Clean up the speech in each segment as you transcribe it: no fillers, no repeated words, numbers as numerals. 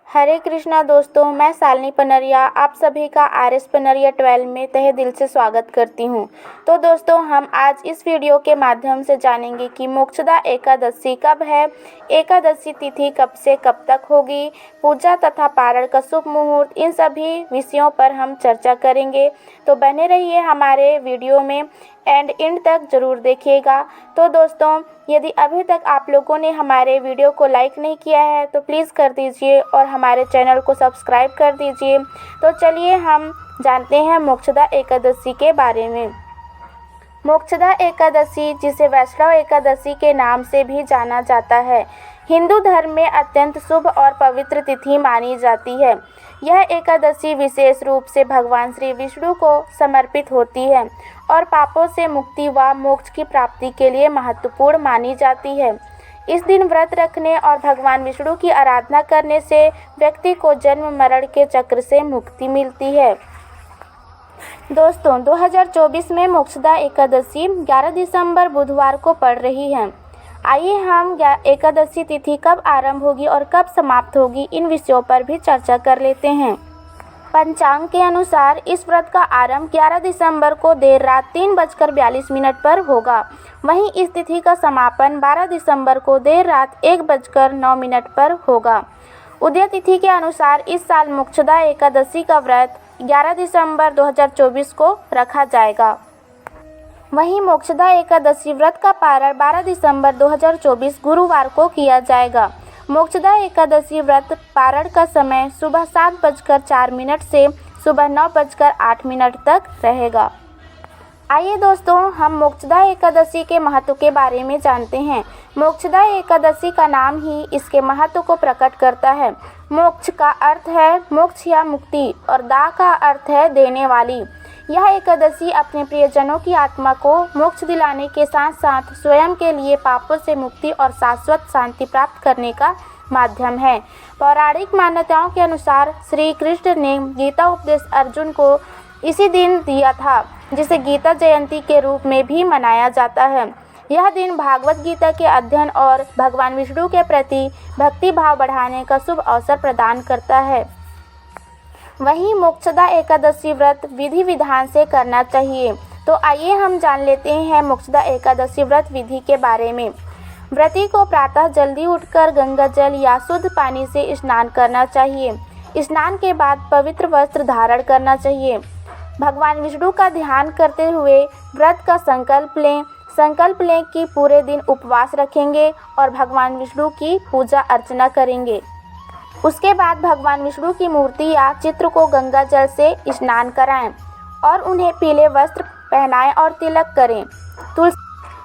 हरे कृष्णा दोस्तों, मैं शालिनी पनरिया आप सभी का RS पनरिया 12 में तहे दिल से स्वागत करती हूं। तो दोस्तों, हम आज इस वीडियो के माध्यम से जानेंगे कि मोक्षदा एकादशी कब है, एकादशी तिथि कब से कब तक होगी, पूजा तथा पारण का शुभ मुहूर्त, इन सभी विषयों पर हम चर्चा करेंगे। तो बने रहिए हमारे वीडियो में एंड इन तक ज़रूर देखिएगा। तो दोस्तों, यदि अभी तक आप लोगों ने हमारे वीडियो को लाइक नहीं किया है तो प्लीज़ कर दीजिए और हमारे चैनल को सब्सक्राइब कर दीजिए। तो चलिए हम जानते हैं मोक्षदा एकादशी के बारे में। मोक्षदा एकादशी, जिसे वैष्णव एकादशी के नाम से भी जाना जाता है, हिंदू धर्म में अत्यंत शुभ और पवित्र तिथि मानी जाती है। यह एकादशी विशेष रूप से भगवान श्री विष्णु को समर्पित होती है और पापों से मुक्ति व मोक्ष की प्राप्ति के लिए महत्वपूर्ण मानी जाती है। इस दिन व्रत रखने और भगवान विष्णु की आराधना करने से व्यक्ति को जन्म मरण के चक्र से मुक्ति मिलती है। दोस्तों, 2024 में मोक्षदा एकादशी 11 दिसंबर बुधवार को पड़ रही है। आइए हम एकादशी तिथि कब आरंभ होगी और कब समाप्त होगी, इन विषयों पर भी चर्चा कर लेते हैं। पंचांग के अनुसार इस व्रत का आरंभ 11 दिसंबर को देर रात 3:42 पर होगा। वहीं इस तिथि का समापन 12 दिसंबर को देर रात 1:09 पर होगा। उदय तिथि के अनुसार इस साल मोक्षदा एकादशी का व्रत 11 दिसंबर 2024 को रखा जाएगा। वहीं मोक्षदा एकादशी व्रत का पारण 12 दिसंबर 2024 गुरुवार को किया जाएगा। मोक्षदा एकादशी व्रत पारण का समय सुबह 7:04 से सुबह 9:08 तक रहेगा। आइए दोस्तों, हम मोक्षदा एकादशी के महत्व के बारे में जानते हैं। मोक्षदा एकादशी का नाम ही इसके महत्व को प्रकट करता है। मोक्ष का अर्थ है मोक्ष या मुक्ति और दा का अर्थ है देने वाली। यह एकादशी अपने प्रियजनों की आत्मा को मोक्ष दिलाने के साथ साथ स्वयं के लिए पापों से मुक्ति और शाश्वत शांति प्राप्त करने का माध्यम है। पौराणिक मान्यताओं के अनुसार श्री कृष्ण ने गीता उपदेश अर्जुन को इसी दिन दिया था, जिसे गीता जयंती के रूप में भी मनाया जाता है। यह दिन भागवत गीता के अध्ययन और भगवान विष्णु के प्रति भक्ति भाव बढ़ाने का शुभ अवसर प्रदान करता है। वहीं मोक्षदा एकादशी व्रत विधि विधान से करना चाहिए। तो आइए हम जान लेते हैं मोक्षदा एकादशी व्रत विधि के बारे में। व्रती को प्रातः जल्दी उठकर गंगा जल या शुद्ध पानी से स्नान करना चाहिए। स्नान के बाद पवित्र वस्त्र धारण करना चाहिए। भगवान विष्णु का ध्यान करते हुए व्रत का संकल्प लें। संकल्प लें कि पूरे दिन उपवास रखेंगे और भगवान विष्णु की पूजा अर्चना करेंगे। उसके बाद भगवान विष्णु की मूर्ति या चित्र को गंगा जल से स्नान कराएं और उन्हें पीले वस्त्र पहनाएं और तिलक करें।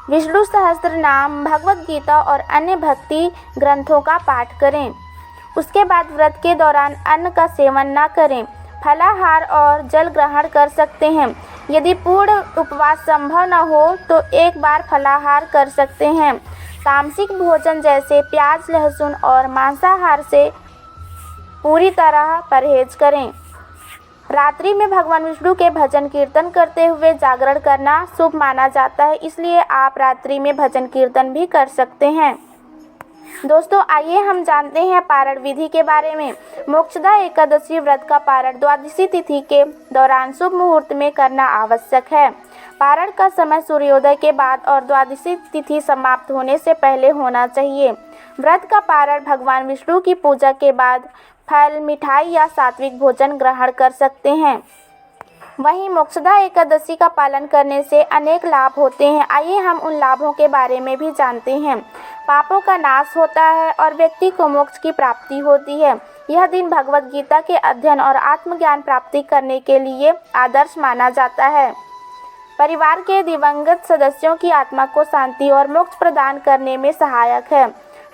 विष्णु सहस्त्र नाम, भगवत गीता और अन्य भक्ति ग्रंथों का पाठ करें। उसके बाद व्रत के दौरान अन्न का सेवन न करें। फलाहार और जल ग्रहण कर सकते हैं। यदि पूर्ण उपवास संभव न हो तो एक बार फलाहार कर सकते हैं। तामसिक भोजन जैसे प्याज, लहसुन और मांसाहार से पूरी तरह परहेज करें। रात्रि में भगवान विष्णु के भजन कीर्तन करते हुए जागरण करना शुभ माना जाता है, इसलिए आप रात्रि में भजन कीर्तन भी कर सकते हैं। दोस्तों, आइए हम जानते हैं पारण विधि के बारे में। मोक्षदा एकादशी व्रत का पारण द्वादशी तिथि के दौरान शुभ मुहूर्त में करना आवश्यक है। पारण का समय सूर्योदय के बाद और द्वादशी तिथि समाप्त होने से पहले होना चाहिए। व्रत का पारण भगवान विष्णु की पूजा के बाद फल, मिठाई या सात्विक भोजन ग्रहण कर सकते हैं। वहीं मोक्षदा एकादशी का पालन करने से अनेक लाभ होते हैं। आइए हम उन लाभों के बारे में भी जानते हैं। पापों का नाश होता है और व्यक्ति को मोक्ष की प्राप्ति होती है। यह दिन भगवत गीता के अध्ययन और आत्मज्ञान प्राप्ति करने के लिए आदर्श माना जाता है। परिवार के दिवंगत सदस्यों की आत्मा को शांति और मोक्ष प्रदान करने में सहायक है।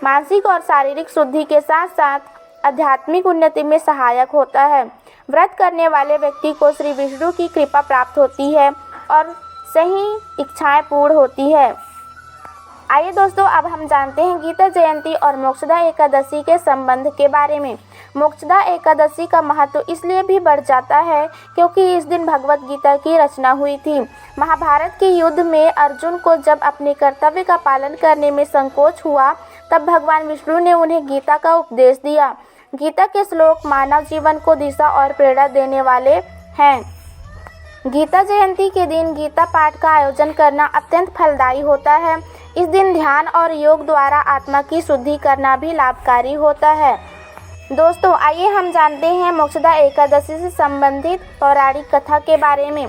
मानसिक और शारीरिक शुद्धि के साथ साथ आध्यात्मिक उन्नति में सहायक होता है। व्रत करने वाले व्यक्ति को श्री विष्णु की कृपा प्राप्त होती है और सही इच्छाएं पूर्ण होती है। आइए दोस्तों, अब हम जानते हैं गीता जयंती और मोक्षदा एकादशी के संबंध के बारे में। मोक्षदा एकादशी का महत्व इसलिए भी बढ़ जाता है क्योंकि इस दिन भगवत गीता की रचना हुई थी। महाभारत के युद्ध में अर्जुन को जब अपने कर्तव्य का पालन करने में संकोच हुआ, तब भगवान विष्णु ने उन्हें गीता का उपदेश दिया। गीता के श्लोक मानव जीवन को दिशा और प्रेरणा देने वाले हैं। गीता जयंती के दिन गीता पाठ का आयोजन करना अत्यंत फलदायी होता है। इस दिन ध्यान और योग द्वारा आत्मा की शुद्धि करना भी लाभकारी होता है। दोस्तों, आइए हम जानते हैं मोक्षदा एकादशी से संबंधित पौराणिक कथा के बारे में।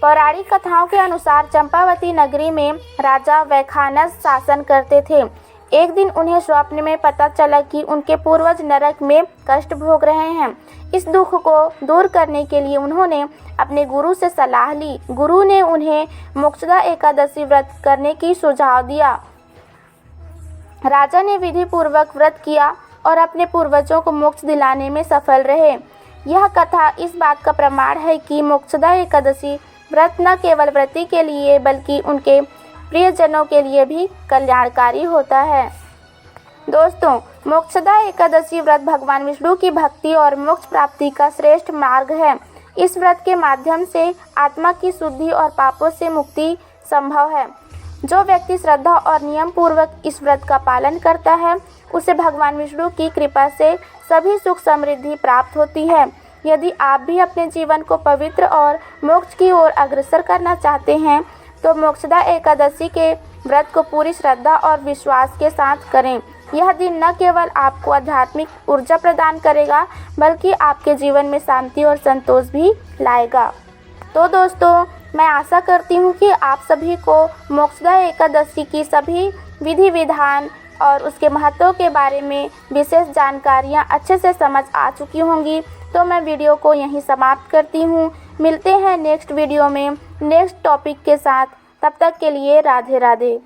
पौराणिक कथाओं के अनुसार चंपावती नगरी में राजा वैखानस शासन करते थे। एक दिन उन्हें स्वप्न में पता चला कि उनके पूर्वज नरक में कष्ट भोग रहे हैं। इस दुख को दूर करने के लिए उन्होंने अपने गुरु से सलाह ली। गुरु ने उन्हें मोक्षदा एकादशी व्रत करने की सुझाव दिया। राजा ने विधि पूर्वक व्रत किया और अपने पूर्वजों को मोक्ष दिलाने में सफल रहे। यह कथा इस बात का प्रमाण है कि मोक्षदा एकादशी व्रत न केवल व्रती के लिए बल्कि उनके प्रियजनों के लिए भी कल्याणकारी होता है। दोस्तों, मोक्षदा एकादशी व्रत भगवान विष्णु की भक्ति और मोक्ष प्राप्ति का श्रेष्ठ मार्ग है। इस व्रत के माध्यम से आत्मा की शुद्धि और पापों से मुक्ति संभव है। जो व्यक्ति श्रद्धा और नियम पूर्वक इस व्रत का पालन करता है उसे भगवान विष्णु की कृपा से सभी सुख समृद्धि प्राप्त होती है। यदि आप भी अपने जीवन को पवित्र और मोक्ष की ओर अग्रसर करना चाहते हैं तो मोक्षदा एकादशी के व्रत को पूरी श्रद्धा और विश्वास के साथ करें। यह दिन न केवल आपको आध्यात्मिक ऊर्जा प्रदान करेगा बल्कि आपके जीवन में शांति और संतोष भी लाएगा। तो दोस्तों, मैं आशा करती हूँ कि आप सभी को मोक्षदा एकादशी की सभी विधि विधान और उसके महत्व के बारे में विशेष जानकारियाँ अच्छे से समझ आ चुकी होंगी। तो मैं वीडियो को यहीं समाप्त करती हूँ। मिलते हैं नेक्स्ट वीडियो में नेक्स्ट टॉपिक के साथ। तब तक के लिए राधे राधे।